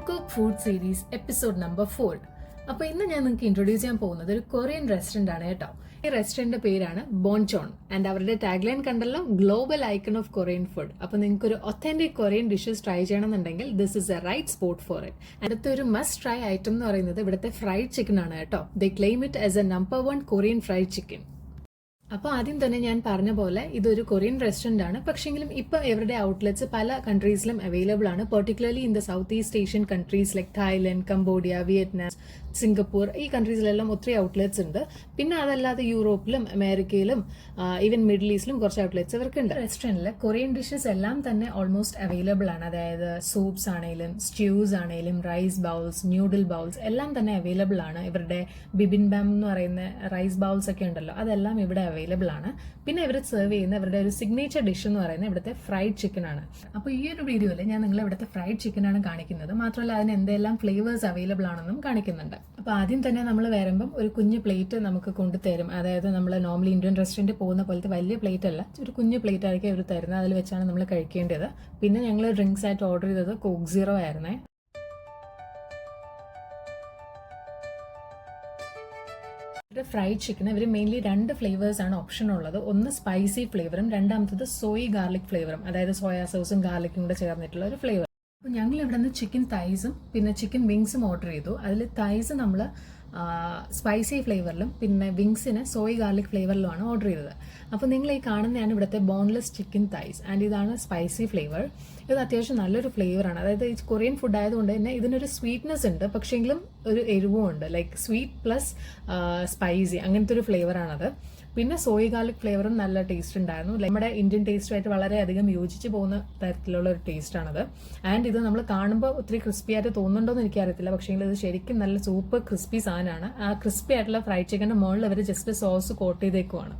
Cook Food Series episode number 4. അപ്പോൾ ഇന്ന് ഞാൻ നിങ്ങൾക്ക് ഇൻട്രൊഡ്യൂസ് ചെയ്യാൻ പോകുന്നത് ഒരു കൊറിയൻ റെസ്റ്റോറന്റ് ആണ് കേട്ടോ. ഈ റെസ്റ്റോറന്റിന്റെ പേരാണ് ബോൺചോൺ ആൻഡ് അവരുടെ ടാഗ്ലൈൻ കണ്ടല്ലോ, global icon of Korean food. അപ്പോൾ നിങ്ങൾക്ക് ഒരു ഒത്തന്റിക് കൊറിയൻ ഡിഷസ് ട്രൈ ചെയ്യണമെന്നുണ്ടെങ്കിൽ this is a right spot for it. അടുത്ത ഒരു മസ്റ്റ് ട്രൈ ഐറ്റം എന്ന് പറയുന്നത് ഇവിടുത്തെ ഫ്രൈഡ് ചിക്കൻ ആണ് കേട്ടോ. They claim it as a number 1 Korean fried chicken. അപ്പോൾ ആദ്യം തന്നെ ഞാൻ പറഞ്ഞ പോലെ ഇതൊരു കൊറിയൻ റെസ്റ്റോറന്റ് ആണ്. പക്ഷെങ്കിലും ഇപ്പോൾ ഇവരുടെ ഔട്ട്ലെറ്റ്സ് പല കൺട്രീസിലും അവൈലബിൾ ആണ്, particularly in the south east Asian countries like Thailand, Cambodia, Vietnam, Singapore. ഈ കൺട്രീസിലെല്ലാം ഒത്തിരി ഔട്ട്ലെറ്റ്സ് ഉണ്ട്. പിന്നെ അതല്ലാതെ യൂറോപ്പിലും അമേരിക്കയിലും ഈവൻ മിഡിൽ ഈസ്റ്റിലും കുറച്ച് ഔട്ട്ലെറ്റ്സ് ഇവർക്കുണ്ട്. റെസ്റ്റോറൻറ്റിൽ കൊറിയൻ ഡിഷസ് എല്ലാം തന്നെ ഓൾമോസ്റ്റ് അവൈലബിൾ ആണ്. അതായത് സൂപ്സ് ആണെങ്കിലും സ്റ്റ്യൂസ് ആണെങ്കിലും റൈസ് ബൗൾസ്, ന്യൂഡിൽ ബൗൾസ് എല്ലാം തന്നെ അവൈലബിൾ ആണ്. ഇവരുടെ ബിബിൻബാം എന്ന് പറയുന്ന റൈസ് ബൗൾസ് ഒക്കെ ഉണ്ടല്ലോ, അതെല്ലാം ഇവിടെ അവൈലബിൾ ആണ്. പിന്നെ ഇവർ സെർവ് ചെയ്യുന്ന ഇവരുടെ ഒരു സിഗ്നേച്ചർ ഡിഷ് എന്ന് പറയുന്നത് ഇവിടുത്തെ ഫ്രൈഡ് ചിക്കൻ ആണ്. അപ്പോൾ ഈ ഒരു വീഡിയോയിൽ ഞാൻ നിങ്ങളെ ഇവിടുത്തെ ഫ്രൈഡ് ചിക്കൻ ആണ് കാണിക്കുന്നത്. മാത്രമല്ല അതിന് എന്തെല്ലാം ഫ്ലേവേഴ്സ് അവൈലബിൾ ആണെന്നും കാണിക്കുന്നുണ്ട്. അപ്പോൾ ആദ്യം തന്നെ നമ്മൾ വരുമ്പം ഒരു കുഞ്ഞു പ്ലേറ്റ് നമുക്ക് കൊണ്ടുതരും. അതായത് നമ്മൾ നോർമലി ഇന്ത്യൻ റെസ്റ്റോറൻറ്റിൽ പോകുന്ന പോലത്തെ വലിയ പ്ലേറ്റ് അല്ല, ഒരു കുഞ്ഞു പ്ലേറ്റ് ആയിരിക്കും ഇവർ തരുന്നത്. അതിൽ വെച്ചാണ് നമ്മൾ കഴിക്കേണ്ടത്. പിന്നെ ഞങ്ങൾ ഡ്രിങ്ക്സ് ആയിട്ട് ഓർഡർ ചെയ്തത് കോക്ക് സീറോ ആയിരുന്നേ. ഫ്രൈഡ് ചിക്കൻ ഇവർ മെയിൻലി 2 ഫ്ലേവേഴ്സ് ആണ് ഓപ്ഷൻ ഉള്ളത്. ഒന്ന് സ്പൈസി ഫ്ലേവറും രണ്ടാമത്തത് സോയ് ഗാർലിക് ഫ്ലേവറും, അതായത് സോയാ സോസും ഗാർലിക്കും കൂടെ ചേർന്നിട്ടുള്ള ഒരു ഫ്ലേവർ. അപ്പോൾ ഞങ്ങൾ ഇവിടെ നിന്ന് ചിക്കൻ തൈസും പിന്നെ ചിക്കൻ വിങ്സും ഓർഡർ ചെയ്തു. അതിൽ തൈസ് നമ്മൾ സ്പൈസി ഫ്ലേവറിലും പിന്നെ വിങ്സിന് സോയ് ഗാർലിക് ഫ്ലേവറിലുമാണ് ഓർഡർ ചെയ്തത്. അപ്പോൾ നിങ്ങൾ ഈ കാണുന്നതാണ് ഇവിടുത്തെ ബോൺലെസ് ചിക്കൻ തൈസ് ആൻഡ് ഇതാണ് സ്പൈസി ഫ്ലേവർ. ഇത് അത്യാവശ്യം നല്ലൊരു ഫ്ലേവറാണ്. അതായത് ഈ കൊറിയൻ ഫുഡ് ആയതുകൊണ്ട് തന്നെ ഇതിനൊരു സ്വീറ്റ്നെസ് ഉണ്ട്, പക്ഷേങ്കിലും ഒരു എരിവും ഉണ്ട്. ലൈക്ക് സ്വീറ്റ് പ്ലസ് സ്പൈസി അങ്ങനത്തെ ഒരു ഫ്ലേവറാണത്. പിന്നെ സോയ് ഗാർലിക് ഫ്ലേവറും നല്ല ടേസ്റ്റ് ഉണ്ടായിരുന്നു. നമ്മുടെ ഇന്ത്യൻ ടേസ്റ്റുമായിട്ട് വളരെയധികം യോജിച്ച് പോകുന്ന തരത്തിലുള്ള ഒരു ടേസ്റ്റാണത്. ആൻഡ് ഇത് നമ്മൾ കാണുമ്പോൾ ഒത്തിരി ക്രിസ്പി ആയിട്ട് തോന്നുന്നുണ്ടോ എന്ന് എനിക്കറിയത്തില്ല, പക്ഷേ ഇത് ശരിക്കും നല്ല സൂപ്പർ ക്രിസ്പി സാധനമാണ്. ആ ക്രിസ്പി ആയിട്ടുള്ള ഫ്രൈഡ് ചിക്കൻ്റെ മുകളിൽ അവർ ജസ്റ്റ് സോസ് കോട്ട് ചെയ്തേക്കുവാണ്.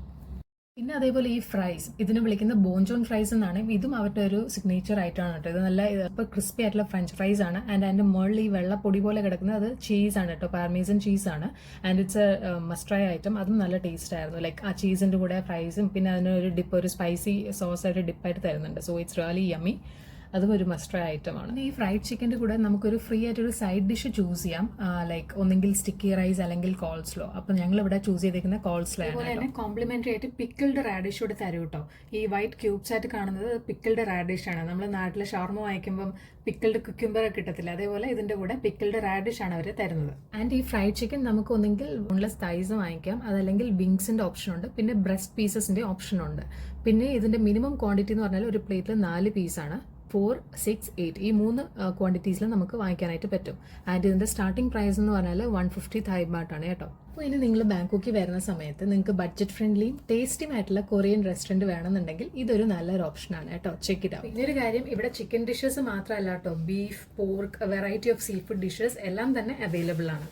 പിന്നെ അതേപോലെ ഈ ഫ്രൈസ് ഇതിനെ വിളിക്കുന്ന ബോൺചോൺ ഫ്രൈസ് എന്നാണ്. ഇതും അവരുടെ ഒരു സിഗ്നേച്ചർ ആയിട്ടാണ് കേട്ടോ. ഇത് നല്ല ഇപ്പോൾ ക്രിസ്പി ആയിട്ടുള്ള ഫ്രഞ്ച് ഫ്രൈസ് ആണ്. ആൻഡ് അതിൻ്റെ മുകളിൽ ഈ വെള്ള പൊടി പോലെ കിടക്കുന്നത് അത് ചീസാണ് കേട്ടോ, പാർമേസൻ ചീസാണ്. And it's a must try item. അതും നല്ല ടേസ്റ്റ് ആയിരുന്നു. ലൈക്ക് ആ ചീസിൻ്റെ കൂടെ ഫ്രൈസും പിന്നെ അതിനൊരു ഡിപ്പ്, ഒരു സ്പൈസി സോസ് ആയിട്ട് ഡിപ്പായിട്ട് തരുന്നുണ്ട്. So it's really yummy. അതും ഒരു മസ്റ്റ് ട്രൈ ഐറ്റം ആണ്. ഈ ഫ്രൈഡ് ചിക്കൻ്റെ കൂടെ നമുക്കൊരു ഫ്രീ ആയിട്ടൊരു സൈഡ് ഡിഷ് ചൂസ് ചെയ്യാം. ലൈക്ക് ഒന്നെങ്കിൽ സ്റ്റിക്കി റൈസ് അല്ലെങ്കിൽ കോൾസ്ലോ. അപ്പോൾ ഞങ്ങൾ ഇവിടെ ചൂസ് ചെയ്തിരിക്കുന്ന കോൾസ്ലോ ആണ്. അതുപോലെ തന്നെ കോംപ്ലിമെന്ററി ആയിട്ട് പിക്കിൾഡ് റാഡിഷ് കൂടെ തരും കേട്ടോ. ഈ വൈറ്റ് ക്യൂബ്സ് ആയിട്ട് കാണുന്നത് പിക്കിൾഡ് റാഡിഷ് ആണ്. നമ്മൾ നാട്ടിൽ ഷവർമ വാങ്ങിക്കുമ്പം പിക്കിൾഡ് കുക്കുംബർ കിട്ടത്തില്ല, അതേപോലെ ഇതിന്റെ കൂടെ പിക്കിൾഡ് റാഡിഷ് ആണ് അവർ തരുന്നത്. ആൻഡ് ഈ ഫ്രൈഡ് ചിക്കൻ നമുക്ക് ഒന്നെങ്കിൽ ബോൺലെസ് തൈസ് വാങ്ങിക്കാം, അതല്ലെങ്കിൽ വിങ്സിന്റെ ഓപ്ഷൻ ഉണ്ട്, പിന്നെ ബ്രസ്റ്റ് പീസസിന്റെ ഓപ്ഷൻ ഉണ്ട്. പിന്നെ ഇതിന്റെ മിനിമം ക്വാണ്ടിറ്റി എന്ന് പറഞ്ഞാൽ ഒരു പ്ലേറ്റിൽ 4 പീസാണ്. 4, 6, 8 ഈ 3 ക്വാണ്ടിറ്റീസിൽ നമുക്ക് വാങ്ങിക്കാനായിട്ട് പറ്റും. ആൻഡ് ഇതിന്റെ സ്റ്റാർട്ടിംഗ് പ്രൈസ് എന്ന് പറഞ്ഞാൽ 150 Thai baht ആണ് കേട്ടോ. അപ്പോൾ ഇനി നിങ്ങൾ ബാങ്കോക്കിൽ വരുന്ന സമയത്ത് നിങ്ങൾക്ക് ബഡ്ജറ്റ് ഫ്രണ്ട്ലിയും ടേസ്റ്റിയും ആയിട്ടുള്ള കൊറിയൻ റെസ്റ്റോറൻറ്റ് വേണമെന്നുണ്ടെങ്കിൽ ഇതൊരു നല്ലൊരു ഓപ്ഷനാണ് കേട്ടോ. Check it out. ഇതൊരു കാര്യം, ഇവിടെ ചിക്കൻ ഡിഷസ് മാത്രമല്ല കേട്ടോ, beef, pork, variety of sea food dishes എല്ലാം തന്നെ അവൈലബിൾ ആണ്.